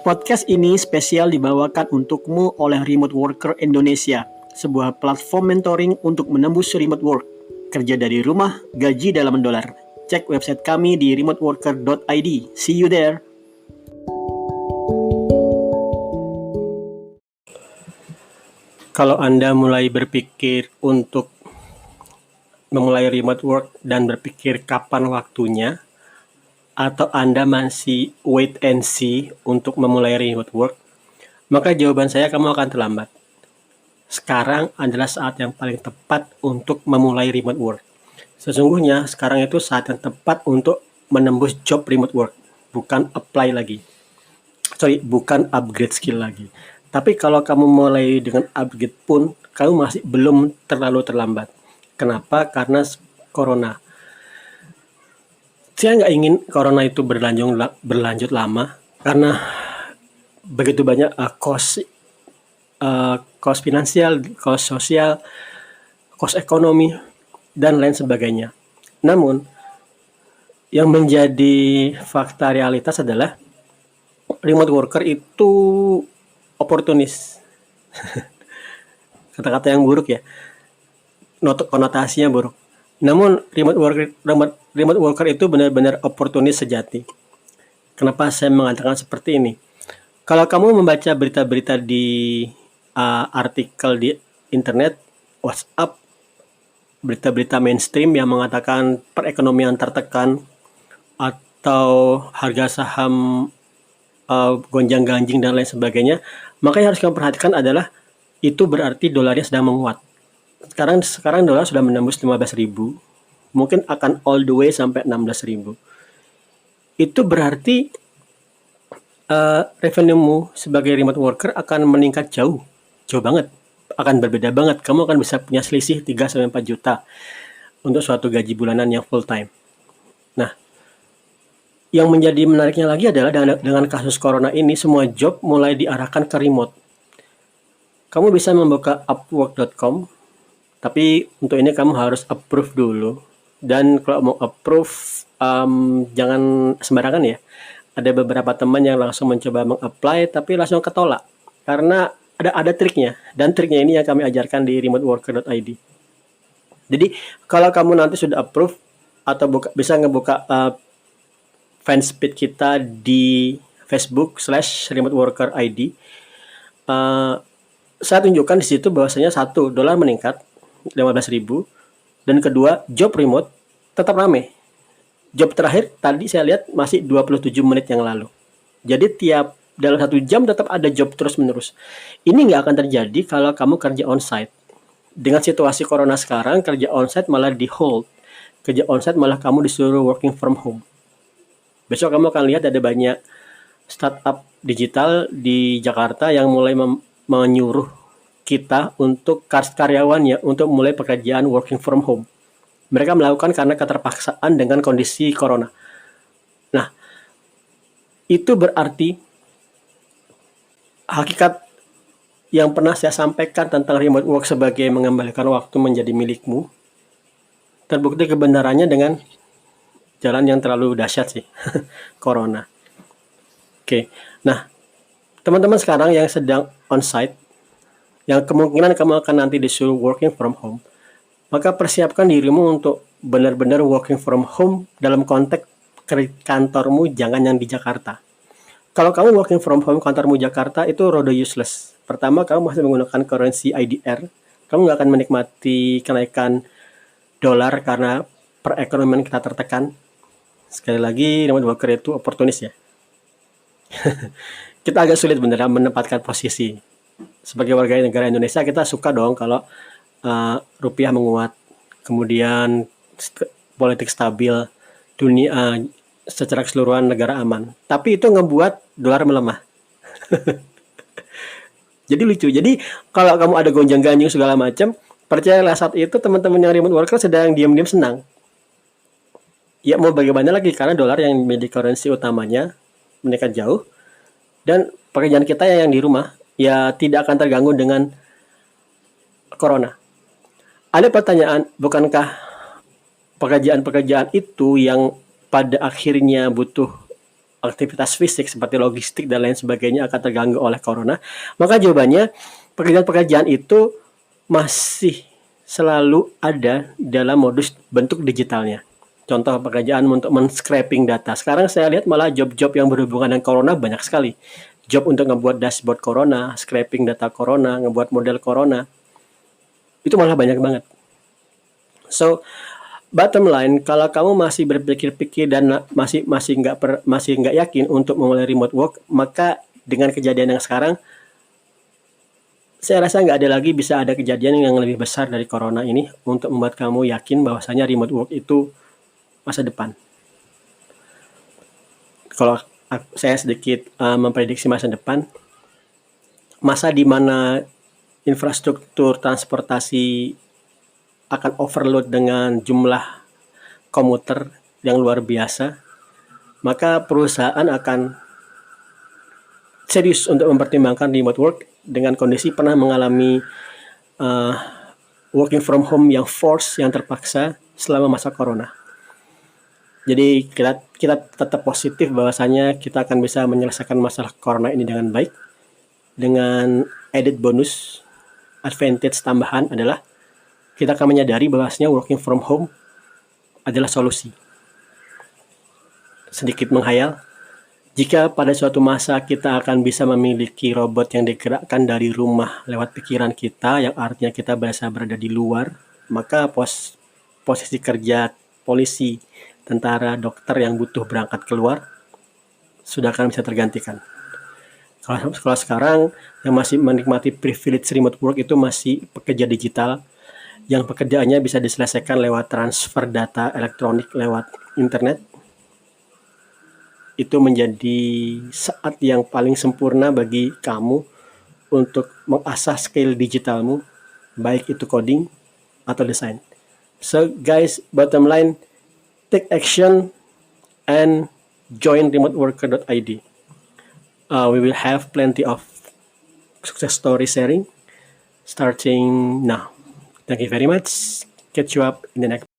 Podcast ini spesial dibawakan untukmu oleh Remote Worker Indonesia, sebuah platform mentoring untuk menembus remote work. Kerja dari rumah, gaji dalam dolar. Cek website kami di remoteworker.id. See you there. Kalau Anda mulai berpikir untuk memulai remote work dan berpikir kapan waktunya, atau Anda masih wait and see untuk memulai remote work, maka jawaban saya kamu akan terlambat. Sekarang adalah saat yang paling tepat untuk memulai remote work. Sesungguhnya sekarang itu saat yang tepat untuk menembus job remote work, bukan apply lagi. Bukan upgrade skill lagi. Tapi kalau kamu mulai dengan upgrade pun, kamu masih belum terlalu terlambat. Kenapa? Karena corona. Saya nggak ingin corona itu berlanjut lama, karena begitu banyak cost finansial, cost sosial, cost ekonomi, dan lain sebagainya. Namun, yang menjadi fakta realitas adalah remote worker itu oportunis. Kata-kata yang buruk ya, konotasinya buruk. Namun remote worker itu benar-benar oportunis sejati. Kenapa saya mengatakan seperti ini? Kalau kamu membaca berita-berita di artikel di internet, WhatsApp, berita-berita mainstream yang mengatakan perekonomian tertekan atau harga saham gonjang-ganjing dan lain sebagainya, maka yang harus kamu perhatikan adalah itu berarti dolarnya sedang menguat. Sekarang dolar sudah menembus 15.000, mungkin akan all the way sampai 16.000. Itu berarti revenue-mu sebagai remote worker akan meningkat jauh banget, akan berbeda banget. Kamu akan bisa punya selisih 3-4 juta untuk suatu gaji bulanan yang full time. Nah, yang menjadi menariknya lagi adalah dengan kasus corona ini, semua job mulai diarahkan ke remote. Kamu bisa membuka upwork.com, tapi untuk ini kamu harus approve dulu. Dan kalau mau approve, jangan sembarangan ya. Ada beberapa teman yang langsung mencoba meng-apply, tapi langsung ketolak. Karena ada triknya. Dan triknya ini yang kami ajarkan di remoteworker.id. Jadi, kalau kamu nanti sudah approve, atau bisa ngebuka fanspage kita di Facebook/remoteworker.id, saya tunjukkan di situ bahwasanya satu, dolar meningkat 15.000, dan kedua, job remote tetap rame. Job terakhir tadi saya lihat masih 27 menit yang lalu. Jadi dalam 1 jam tetap ada job terus-menerus. Ini nggak akan terjadi kalau kamu kerja onsite. Dengan situasi corona sekarang, kerja onsite malah di hold. Kerja onsite malah kamu disuruh working from home. Besok kamu akan lihat ada banyak startup digital di Jakarta yang mulai menyuruh kita untuk karyawannya untuk mulai pekerjaan working from home. Mereka melakukan karena keterpaksaan dengan kondisi corona. Nah, itu berarti hakikat yang pernah saya sampaikan tentang remote work sebagai mengembalikan waktu menjadi milikmu, terbukti kebenarannya dengan jalan yang terlalu dahsyat sih, corona. Oke, nah teman-teman sekarang yang sedang onsite, yang kemungkinan kamu akan nanti disuruh working from home, maka persiapkan dirimu untuk benar-benar working from home dalam konteks kantormu jangan yang di Jakarta. Kalau kamu working from home kantormu Jakarta itu rada useless. Pertama, kamu masih menggunakan currency IDR. Kamu nggak akan menikmati kenaikan dolar karena perekonomian kita tertekan. Sekali lagi, remote worker itu oportunis ya. Kita agak sulit beneran menempatkan posisi. Sebagai warga negara Indonesia, kita suka dong kalau rupiah menguat, kemudian politik stabil, dunia secara keseluruhan negara aman. Tapi itu ngebuat dolar melemah. Jadi lucu. Jadi kalau kamu ada gonjang-ganjing segala macam, percayalah saat itu teman-teman yang remote worker sedang diam-diam senang. Ya mau bagaimana lagi, karena dolar yang menjadi currency utamanya meningkat jauh, dan pekerjaan kita yang di rumah ya tidak akan terganggu dengan corona. Ada pertanyaan, bukankah pekerjaan-pekerjaan itu yang pada akhirnya butuh aktivitas fisik seperti logistik dan lain sebagainya akan terganggu oleh corona, maka jawabannya pekerjaan-pekerjaan itu masih selalu ada dalam modus bentuk digitalnya. Contoh pekerjaan untuk men-scraping data. Sekarang saya lihat malah job-job yang berhubungan dengan corona banyak sekali. Job untuk ngebuat dashboard corona, scraping data corona, ngebuat model corona. Itu malah banyak banget. So, bottom line, kalau kamu masih berpikir-pikir dan masih nggak yakin untuk memulai remote work, maka dengan kejadian yang sekarang, saya rasa nggak ada lagi bisa ada kejadian yang lebih besar dari corona ini untuk membuat kamu yakin bahwasanya remote work itu masa depan. Kalau saya sedikit memprediksi masa depan, masa di mana infrastruktur transportasi akan overload dengan jumlah komuter yang luar biasa, maka perusahaan akan serius untuk mempertimbangkan remote work dengan kondisi pernah mengalami working from home yang force, yang terpaksa selama masa corona. Jadi kita tetap positif bahwasanya kita akan bisa menyelesaikan masalah corona ini dengan baik. Dengan added bonus, advantage tambahan adalah kita akan menyadari bahwasanya working from home adalah solusi. Sedikit menghayal, jika pada suatu masa kita akan bisa memiliki robot yang digerakkan dari rumah lewat pikiran kita, yang artinya kita berada di luar, maka posisi kerja polisi, tentara, dokter yang butuh berangkat keluar sudah akan bisa tergantikan. Kalau sekarang yang masih menikmati privilege remote work itu masih pekerja digital yang pekerjaannya bisa diselesaikan lewat transfer data elektronik lewat internet. Itu menjadi saat yang paling sempurna bagi kamu untuk mengasah skill digitalmu, baik itu coding atau desain. So guys, bottom line, take action and join remoteworker.id. We will have plenty of success story sharing starting now. Thank you very much. Catch you up in the next